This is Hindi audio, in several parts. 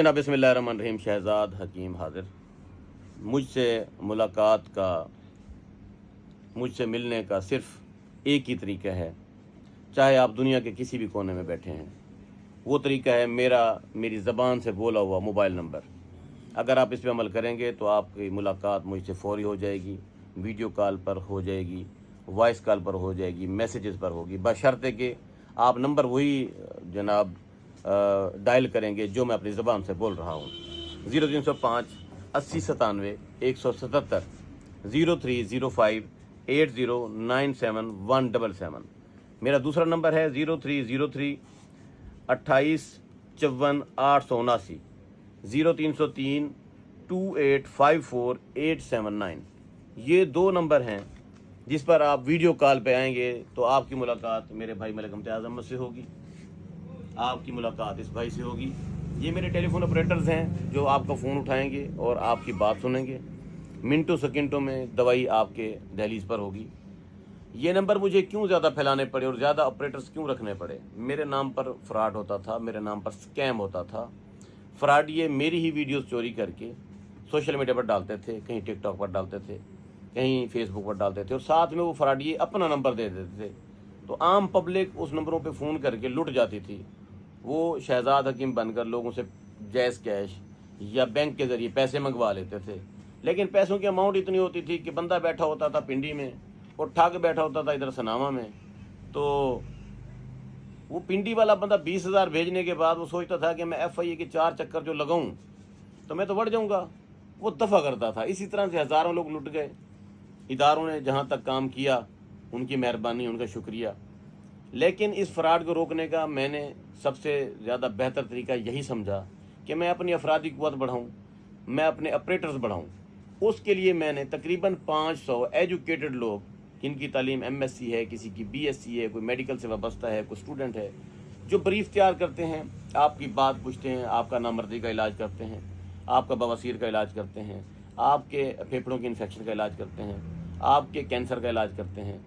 ना बिस्मिल्लाहिर्रहमानिर्रहीम। शहजाद हकीम हाजिर। मुझसे मुलाकात का, मुझसे मिलने का सिर्फ़ एक ही तरीका है, चाहे आप दुनिया के किसी भी कोने में बैठे हैं। वो तरीका है मेरी ज़बान से बोला हुआ मोबाइल नंबर। अगर आप इस पे अमल करेंगे तो आपकी मुलाकात मुझसे फ़ौरी हो जाएगी, वीडियो कॉल पर हो जाएगी, वॉइस कॉल पर हो जाएगी, मैसेजेस पर होगी, बशर्ते कि आप नंबर वही जनाब डायल करेंगे जो मैं अपनी ज़बान से बोल रहा हूँ। 0305 80 97 177 0305 8097 177। मेरा दूसरा नंबर है 0303 28 54 879 0303 2854 879। ये दो नंबर हैं जिस पर आप वीडियो कॉल पे आएंगे तो आपकी मुलाकात मेरे भाई मलिक इम्तियाज़ अहमद से होगी, आपकी मुलाकात इस भाई से होगी। ये मेरे टेलीफोन ऑपरेटर्स हैं जो आपका फ़ोन उठाएंगे और आपकी बात सुनेंगे। मिनटों सेकंडों में दवाई आपके दहलीज पर होगी। ये नंबर मुझे क्यों ज़्यादा फैलाने पड़े और ज़्यादा ऑपरेटर्स क्यों रखने पड़े? मेरे नाम पर फ्रॉड होता था, मेरे नाम पर स्कैम होता था। फ्रॉड ये मेरी ही वीडियोस चोरी करके सोशल मीडिया पर डालते थे, कहीं टिकटॉक पर डालते थे, कहीं फेसबुक पर डालते थे, और साथ में वो फ्रॉड ये अपना नंबर दे देते थे। तो आम पब्लिक उस नंबरों पे फ़ोन करके लुट जाती थी। वो शहजाद हकीम बनकर लोगों से जैज़ कैश या बैंक के ज़रिए पैसे मंगवा लेते थे, लेकिन पैसों की अमाउंट इतनी होती थी कि बंदा बैठा होता था पिंडी में और ठग बैठा होता था इधर सनामा में। तो वो पिंडी वाला बंदा 20,000 भेजने के बाद वो सोचता था कि मैं FIA के 4 चक्कर जो लगाऊं तो मैं तो बढ़ जाऊंगा। वो दफ़ा करता था। इसी तरह से हज़ारों लोग लुट गए। इदारों ने जहां तक काम किया उनकी मेहरबानी, उनका शुक्रिया। लेकिन इस फ्रॉड को रोकने का मैंने सबसे ज़्यादा बेहतर तरीका यही समझा कि मैं अपनी अफरादी क़ुव्वत बढ़ाऊँ, मैं अपने ऑपरेटर्स बढ़ाऊँ। उसके लिए मैंने तकरीबन 500 एजुकेटेड लोग, जिनकी तालीम MSc है, किसी की BSc है, कोई मेडिकल से वाबस्ता है, कोई स्टूडेंट है, जो ब्रीफ तैयार करते हैं, आपकी बात पूछते हैं, आपका नामर्दी का इलाज करते हैं, आपका बवासीर का इलाज करते हैं, आपके फेफड़ों के इन्फेक्शन का इलाज करते हैं, आपके कैंसर का इलाज करते हैं,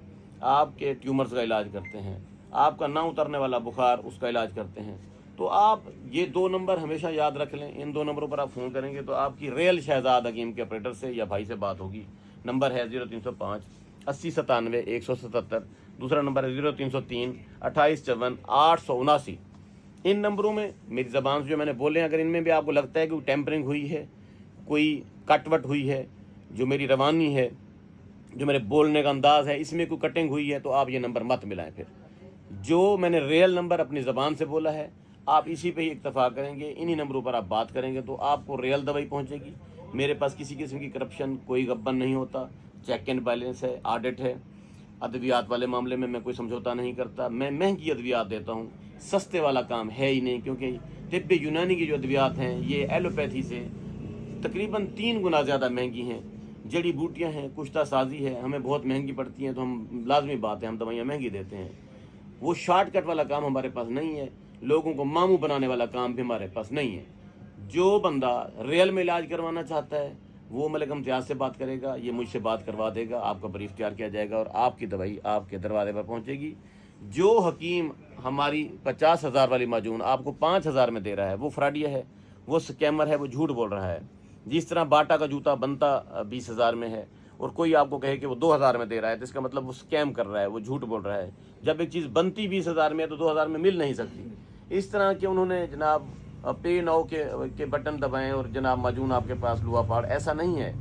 आपके ट्यूमर्स का इलाज करते हैं, आपका ना उतरने वाला बुखार उसका इलाज करते हैं। तो आप ये दो नंबर हमेशा याद रख लें। इन दो नंबरों पर आप फ़ोन करेंगे तो आपकी रियल शहजाद हकीम के ऑपरेटर से या भाई से बात होगी। नंबर है 0305 80 97 177। दूसरा नंबर है 0303 28 54 879। इन नंबरों में मेरी ज़बान से जो मैंने बोले हैं, अगर इनमें भी आपको लगता है कि कोई टेम्परिंग हुई है, कोई कटवट हुई है, जो मेरी रवानी है, जो मेरे बोलने का अंदाज़ है, इसमें कोई कटिंग हुई है, तो आप ये नंबर मत मिलाएं। फिर जो मैंने रियल नंबर अपनी ज़बान से बोला है, आप इसी पे ही इक्तफा करेंगे, इन्हीं नंबरों पर आप बात करेंगे तो आपको रियल दवाई पहुंचेगी। मेरे पास किसी किस्म की करप्शन, कोई गब्बन नहीं होता। चेक एंड बैलेंस है, ऑडिट है। अद्वियात वाले मामले में मैं कोई समझौता नहीं करता। मैं महंगी अद्वियात देता हूँ, सस्ते वाला काम है ही नहीं, क्योंकि तिब्ब यूनानी की जो अद्वियात हैं ये एलोपैथी से तकरीबन 3 गुना ज़्यादा महंगी हैं। जड़ी बूटियाँ हैं, कुश्ता साजी है, हमें बहुत महंगी पड़ती हैं, तो हम लाजमी बात है हम दवाइयाँ महंगी देते हैं। वो शॉर्टकट वाला काम हमारे पास नहीं है। लोगों को मामू बनाने वाला काम भी हमारे पास नहीं है। जो बंदा रियल में इलाज करवाना चाहता है वो मलिक इम्तियाज़ से बात करेगा, ये मुझसे बात करवा देगा, आपका ब्रीफ तैयार किया जाएगा और आपकी दवाई आपके दरवाजे पर पहुंचेगी। जो हकीम हमारी 50,000 वाली माजून आपको 5,000 में दे रहा है वो फ्रॉडिया है, वो स्कैमर है, वो झूठ बोल रहा है। जिस तरह बाटा का जूता बनता 20,000 में है और कोई आपको कहे कि वो 2,000 में दे रहा है, तो इसका मतलब वो स्कैम कर रहा है, वो झूठ बोल रहा है। जब एक चीज़ बनती 20,000 में है तो 2,000 में मिल नहीं सकती। इस तरह के उन्होंने जनाब पे नाउ के बटन दबाएं और जनाब माजून आपके पास लुआ पाड़, ऐसा नहीं है।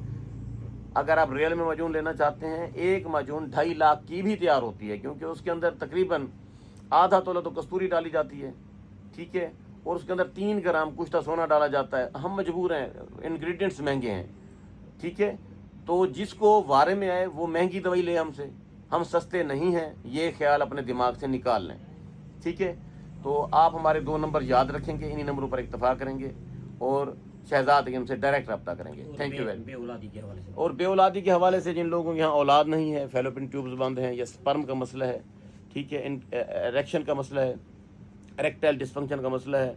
अगर आप रियल में माजून लेना चाहते हैं, एक माजून 2.5 लाख की भी तैयार होती है, क्योंकि उसके अंदर तकरीबन आधा तोला तो कस्तूरी डाली जाती है, ठीक है, और उसके अंदर 3 ग्राम कुश्ता सोना डाला जाता है। हम मजबूर हैं, इंग्रेडिएंट्स महंगे हैं, ठीक है। तो जिसको वारे में आए वो महंगी दवाई ले हमसे, हम सस्ते नहीं हैं, ये ख्याल अपने दिमाग से निकाल लें, ठीक है। तो आप हमारे 2 नंबर याद रखेंगे, इन्हीं नंबरों पर इत्तफाक करेंगे और शहजाद हकीम से डायरेक्ट रब्ता करेंगे। Thank you very much. और बेऔलादी के हवाले से जिन लोगों के यहाँ औलाद नहीं है, फैलोपियन ट्यूब्स बंद हैं या स्पर्म का मसला है, ठीक है, इरेक्शन का मसला है, इरेक्टाइल डिस्फंक्शन का मसला है,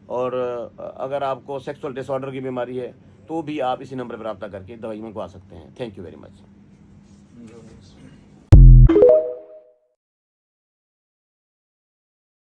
और अगर आपको सेक्सुअल डिसऑर्डर की बीमारी है तो भी आप इसी नंबर पर रब्ता करके दवाई मंगवा सकते हैं। Thank you very much.